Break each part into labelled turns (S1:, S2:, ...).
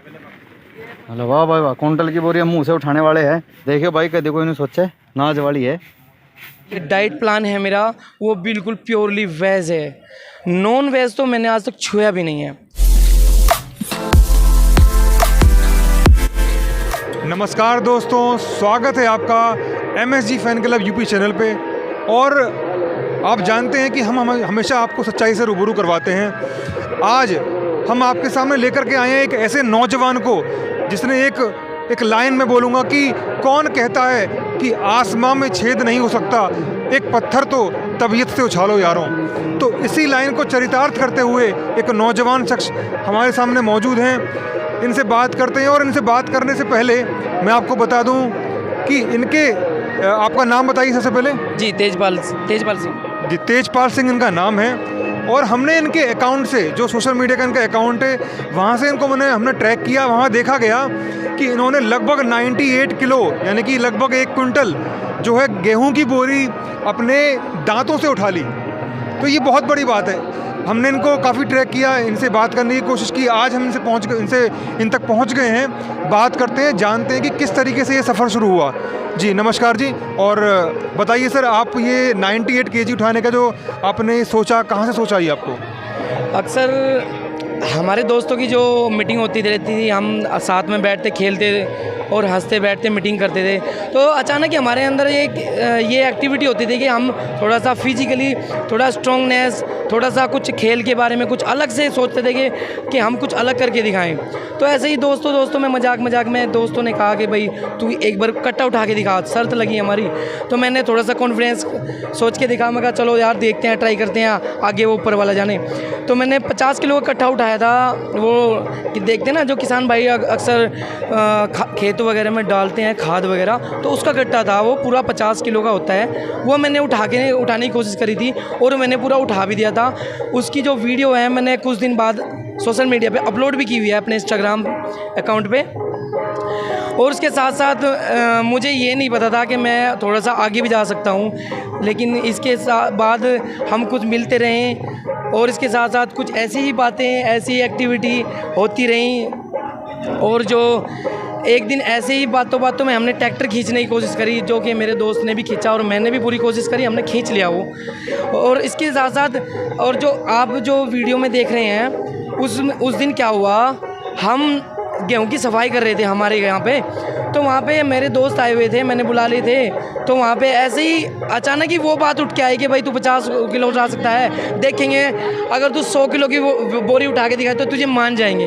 S1: Hello वाह भाई वाह, कुंटल की बोरी हम मुंह से उठाने वाले हैं। देखियो भाई, कभी कोई नहीं सोचे नाज वाली है।
S2: डाइट प्लान है मेरा, वो बिल्कुल प्योरली वेज है। नॉन वेज तो मैंने आज तक छुआ भी नहीं है।
S3: नमस्कार दोस्तों, स्वागत है आपका MSG fan club UP channel पे। और आप जानते हैं कि हम हमेशा आपको सच्चाई से रूबरू करवाते हैं। आज हम आपके सामने लेकर के आए हैं एक ऐसे नौजवान को जिसने एक लाइन में बोलूँगा कि कौन कहता है कि आसमां में छेद नहीं हो सकता, एक पत्थर तो तबीयत से उछालो यारों। तो इसी लाइन को चरितार्थ करते हुए एक नौजवान शख्स हमारे सामने मौजूद हैं। इनसे बात करते हैं और इनसे बात करने से पहले मैं आपको बता दूं कि आपका नाम बताइए सबसे पहले।
S2: जी, तेजपाल सिंह।
S3: जी, तेजपाल सिंह इनका नाम है। और हमने इनके अकाउंट से, जो सोशल मीडिया का इनका अकाउंट है, वहाँ से हमने ट्रैक किया। वहाँ देखा गया कि इन्होंने लगभग 98 किलो यानी कि लगभग 1 क्विंटल जो है गेहूं की बोरी अपने दांतों से उठा ली। तो ये बहुत बड़ी बात है। हमने इनको काफ़ी ट्रैक किया, इनसे बात करने की कोशिश की। आज हम इन तक पहुंच गए हैं। बात करते हैं, जानते हैं कि किस तरीके से ये सफ़र शुरू हुआ। जी नमस्कार जी। और बताइए सर, आप ये 98 केजी उठाने का जो आपने सोचा, कहाँ से सोचा ये आपको?
S2: अक्सर हमारे दोस्तों की जो मीटिंग होती रहती थी, हम साथ में बैठते खेलते और हंसते बैठते मीटिंग करते थे। तो अचानक ही हमारे अंदर ये एक्टिविटी होती थी कि हम थोड़ा सा फिजिकली थोड़ा स्ट्रॉन्गनेस, थोड़ा सा कुछ खेल के बारे में कुछ अलग से सोचते थे कि हम कुछ अलग करके दिखाएं। तो ऐसे ही दोस्तों में मजाक में दोस्तों ने कहा कि भाई तू एक बार कट्टा उठा के दिखा। शर्त लगी हमारी। तो मैंने थोड़ा सा कॉन्फिडेंस सोच के दिखा। मैं कहा चलो यार देखते हैं, ट्राई करते हैं, आगे वो ऊपर वाला जाने। तो मैंने 50 किलो का कट्टा उठाया था। वो कि देखते ना जो किसान भाई अक्सर खेत वगैरह में डालते हैं खाद वगैरह, तो उसका कट्टा था। वो पूरा 50 किलो का होता है। वो मैंने उठाने की कोशिश करी थी और मैंने पूरा उठा भी दिया था। उसकी जो वीडियो है मैंने कुछ दिन बाद सोशल मीडिया पे अपलोड भी की हुई है अपने इंस्टाग्राम अकाउंट पे। और उसके साथ साथ मुझे ये नहीं पता था कि मैं थोड़ा सा आगे भी जा सकता हूँ। लेकिन इसके बाद हम कुछ मिलते रहें और इसके साथ साथ कुछ ऐसी ही बातें, ऐसी एक्टिविटी होती रहीं। और जो एक दिन ऐसे ही बातों में हमने ट्रैक्टर खींचने की कोशिश करी, जो कि मेरे दोस्त ने भी खींचा और मैंने भी पूरी कोशिश करी, हमने खींच लिया वो। और इसके साथ साथ और जो आप जो वीडियो में देख रहे हैं, उस दिन क्या हुआ, हम गेहूं की सफाई कर रहे थे हमारे यहाँ पे। तो वहाँ पे मेरे दोस्त आए हुए थे, मैंने बुला लिए थे। तो वहाँ पे ऐसे ही अचानक ही वो बात उठ के आई कि भाई तू 50 किलो उठा सकता है, देखेंगे अगर तू 100 किलो की बोरी उठा के दिखाए तो तुझे मान जाएंगे।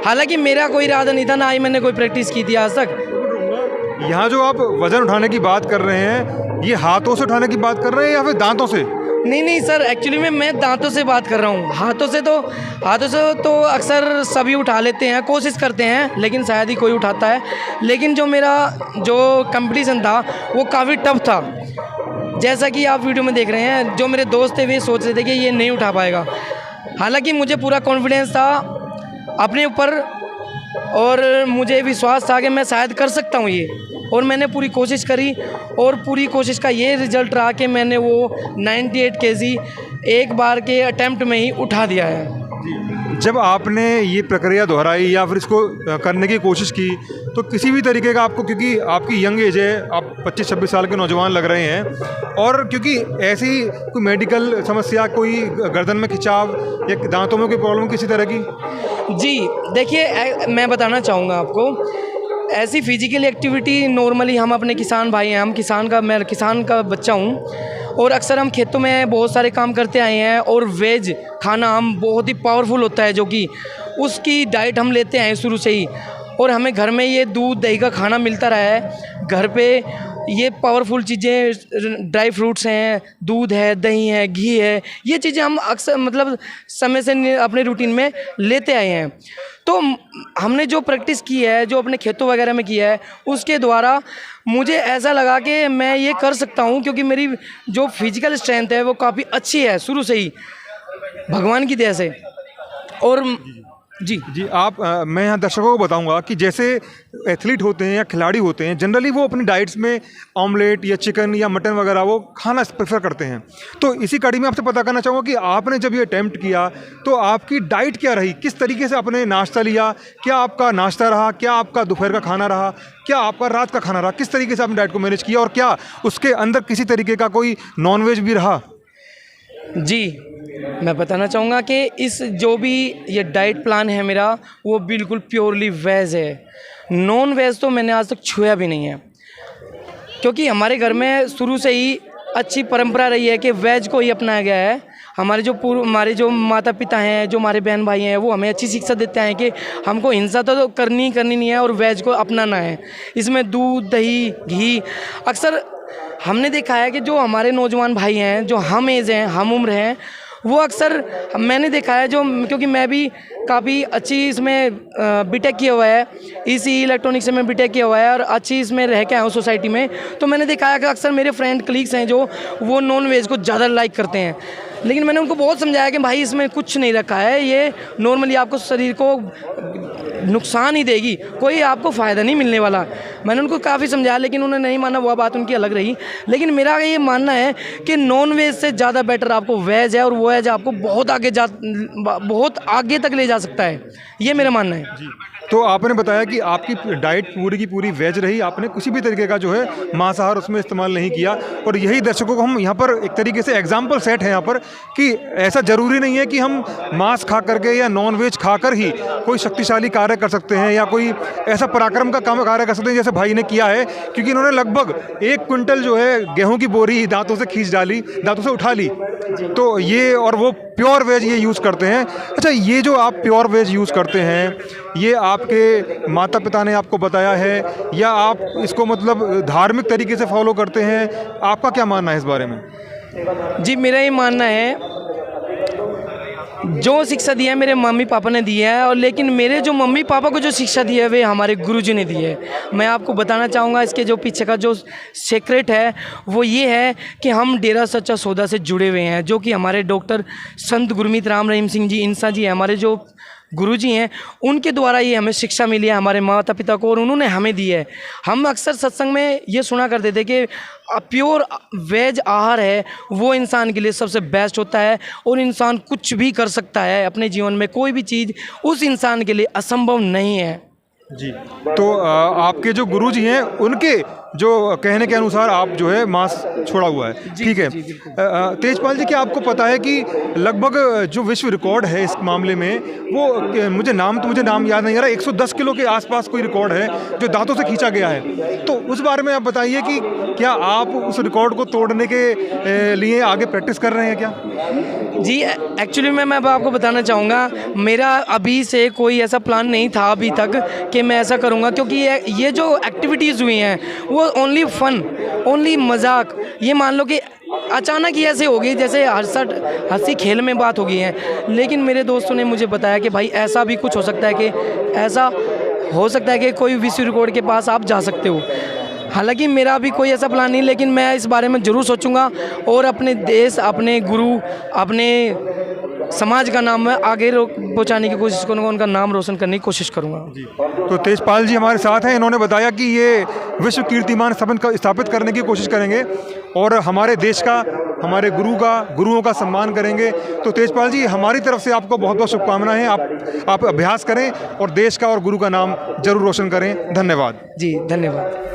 S2: हालांकि मेरा कोई इरादा नहीं था, ना ही मैंने कोई प्रैक्टिस की थी आज तक।
S3: यहाँ जो आप वज़न उठाने की बात कर रहे हैं, ये हाथों से उठाने की बात कर रहे हैं या फिर दांतों से?
S2: नहीं सर, एक्चुअली में मैं दांतों से बात कर रहा हूँ। हाथों से तो अक्सर सभी उठा लेते हैं, कोशिश करते हैं, लेकिन शायद ही कोई उठाता है। लेकिन जो मेरा जो कंपटीशन था वो काफ़ी टफ था। जैसा कि आप वीडियो में देख रहे हैं, जो मेरे दोस्त थे वे सोच रहे थे कि ये नहीं उठा पाएगा। हालांकि मुझे पूरा कॉन्फिडेंस था अपने ऊपर और मुझे विश्वास था कि मैं शायद कर सकता हूँ ये। और मैंने पूरी कोशिश करी और पूरी कोशिश का ये रिज़ल्ट रहा कि मैंने वो 98 केजी एक बार के अटेम्प्ट में ही उठा दिया है।
S3: जब आपने ये प्रक्रिया दोहराई या फिर इसको करने की कोशिश की, तो किसी भी तरीके का आपको, क्योंकि आपकी यंग एज है, आप 25-26 साल के नौजवान लग रहे हैं, और क्योंकि ऐसी कोई मेडिकल समस्या, कोई गर्दन में खिंचाव या दांतों में कोई प्रॉब्लम किसी तरह की?
S2: जी देखिए, मैं बताना चाहूँगा आपको, ऐसी फिजिकल एक्टिविटी नॉर्मली हम अपने किसान भाई हैं, मैं किसान का बच्चा हूँ और अक्सर हम खेतों में बहुत सारे काम करते आए हैं। और वेज खाना हम बहुत ही पावरफुल होता है, जो कि उसकी डाइट हम लेते आए शुरू से ही। और हमें घर में ये दूध दही का खाना मिलता रहा है। घर पे ये पावरफुल चीज़ें, ड्राई फ्रूट्स हैं, दूध है, दही है, घी है, ये चीज़ें हम अक्सर मतलब समय से अपने रूटीन में लेते आए हैं। तो हमने जो प्रैक्टिस की है, जो अपने खेतों वगैरह में किया है, उसके द्वारा मुझे ऐसा लगा कि मैं ये कर सकता हूँ, क्योंकि मेरी जो फिजिकल स्ट्रेंथ है वो काफ़ी अच्छी है शुरू से ही, भगवान की दया से। और जी
S3: जी आप मैं यहाँ दर्शकों को बताऊंगा कि जैसे एथलीट होते हैं या खिलाड़ी होते हैं, जनरली वो अपनी डाइट्स में ऑमलेट या चिकन या मटन वगैरह वो खाना प्रेफर करते हैं। तो इसी कड़ी में आपसे पता करना चाहूँगा कि आपने जब ये अटैम्प्ट किया तो आपकी डाइट क्या रही, किस तरीके से आपने नाश्ता लिया, क्या आपका नाश्ता रहा, क्या आपका दोपहर का खाना रहा, क्या आपका रात का खाना रहा, किस तरीके से आपने डाइट को मैनेज किया और क्या उसके अंदर किसी तरीके का कोई नॉनवेज भी रहा?
S2: जी, मैं बताना चाहूँगा कि इस जो भी ये डाइट प्लान है मेरा, वो बिल्कुल प्योरली वेज है। नॉन वेज तो मैंने आज तक छुआ भी नहीं है, क्योंकि हमारे घर में शुरू से ही अच्छी परंपरा रही है कि वेज को ही अपनाया गया है। हमारे जो माता पिता हैं, जो हमारे बहन भाई हैं, वो हमें अच्छी शिक्षा देते हैं कि हमको हिंसा तो करनी नहीं है और वेज को अपनाना है। इसमें दूध, दही, घी, अक्सर हमने देखा है कि जो हमारे नौजवान भाई हैं, जो हम एज हैं, हम उम्र हैं, वो अक्सर मैंने देखा है, जो क्योंकि मैं भी काफ़ी अच्छी इसमें बीटेक किया हुआ है, इसी इलेक्ट्रॉनिक्स से मैं बीटेक किया हुआ है और अच्छी इसमें रह के आया हूँ सोसाइटी में। तो मैंने देखा है कि अक्सर मेरे फ्रेंड कलीग्स हैं जो वो नॉन वेज को ज़्यादा लाइक करते हैं, लेकिन मैंने उनको बहुत समझाया कि भाई इसमें कुछ नहीं रखा है, ये नॉर्मली आपको शरीर को नुकसान ही देगी, कोई आपको फ़ायदा नहीं मिलने वाला। मैंने उनको काफ़ी समझाया, लेकिन उन्होंने नहीं माना, वो बात उनकी अलग रही। लेकिन मेरा ये मानना है कि नॉन वेज से ज़्यादा बेटर आपको वेज है, और वेज आपको बहुत आगे तक ले जा सकता है, ये मेरा मानना है।
S3: जी, तो आपने बताया कि आपकी डाइट पूरी की पूरी वेज रही, आपने किसी भी तरीके का जो है मांसाहार उसमें इस्तेमाल नहीं किया। और यही दर्शकों को हम यहाँ पर एक तरीके से एग्जाम्पल सेट है यहाँ पर कि ऐसा ज़रूरी नहीं है कि हम मांस खा करके या नॉन वेज खाकर ही कोई शक्तिशाली कार्य कर सकते हैं या कोई ऐसा पराक्रम का काम कार्य कर सकते हैं जैसे भाई ने किया है, क्योंकि इन्होंने लगभग 1 क्विंटल जो है गेहूँ की बोरी दांतों से खींच डाली, दांतों से उठा ली। तो ये, और वो प्योर वेज ये यूज़ करते हैं। अच्छा, ये जो आप प्योर वेज यूज़ करते हैं, ये आपके माता पिता ने आपको बताया है या आप इसको मतलब धार्मिक तरीके से फॉलो करते हैं? आपका क्या मानना है इस बारे में?
S2: जी, मेरा ये मानना है, जो शिक्षा दी है मेरे मम्मी पापा ने दी है, और लेकिन मेरे जो मम्मी पापा को जो शिक्षा दी है वे हमारे गुरुजी ने दी है। मैं आपको बताना चाहूँगा इसके जो पीछे का जो सीक्रेट है वो ये है कि हम डेरा सच्चा सौदा से जुड़े हुए हैं, जो कि हमारे डॉक्टर संत गुरमीत राम रहीम सिंह जी इंसा जी हमारे जो गुरुजी हैं, उनके द्वारा ये हमें शिक्षा मिली है, हमारे माता पिता को, और उन्होंने हमें दी है। हम अक्सर सत्संग में ये सुना करते थे कि प्योर वेज आहार है वो इंसान के लिए सबसे बेस्ट होता है, और इंसान कुछ भी कर सकता है अपने जीवन में, कोई भी चीज़ उस इंसान के लिए असंभव नहीं है।
S3: जी, तो आपके जो गुरुजी हैं उनके जो कहने के अनुसार आप जो है मांस छोड़ा हुआ है, ठीक है। तेजपाल जी, क्या आपको पता है कि लगभग जो विश्व रिकॉर्ड है इस मामले में, वो मुझे नाम याद नहीं आ रहा, 110 किलो के आसपास कोई रिकॉर्ड है जो दांतों से खींचा गया है। तो उस बारे में आप बताइए कि क्या आप उस रिकॉर्ड को तोड़ने के लिए आगे प्रैक्टिस कर रहे हैं क्या?
S2: जी, एक्चुअली मैं आपको बताना चाहूँगा, मेरा अभी से कोई ऐसा प्लान नहीं था अभी तक कि मैं ऐसा करूँगा, क्योंकि ये जो एक्टिविटीज़ हुई हैं वो ओनली फन, ओनली मजाक, ये मान लो कि अचानक ही ऐसे हो गई जैसे हंसी खेल में बात हो गई है। लेकिन मेरे दोस्तों ने मुझे बताया कि भाई ऐसा भी कुछ हो सकता है, कि ऐसा हो सकता है कि कोई विश्व रिकॉर्ड के पास आप जा सकते हो। हालांकि मेरा अभी कोई ऐसा प्लान नहीं, लेकिन मैं इस बारे में ज़रूर सोचूंगा और अपने देश, अपने गुरु, अपने समाज का नाम मैं आगे पहुंचाने की कोशिश करूंगा, उनका नाम रोशन करने की कोशिश करूंगा।
S3: जी, तो तेजपाल जी हमारे साथ हैं, इन्होंने बताया कि ये विश्व कीर्तिमान स्थापित करने की कोशिश करेंगे और हमारे देश का, हमारे गुरुओं का सम्मान करेंगे। तो तेजपाल जी, हमारी तरफ से आपको बहुत बहुत शुभकामनाएं हैं। आप अभ्यास करें और देश का और गुरु का नाम जरूर रोशन करें। धन्यवाद।
S2: जी, धन्यवाद।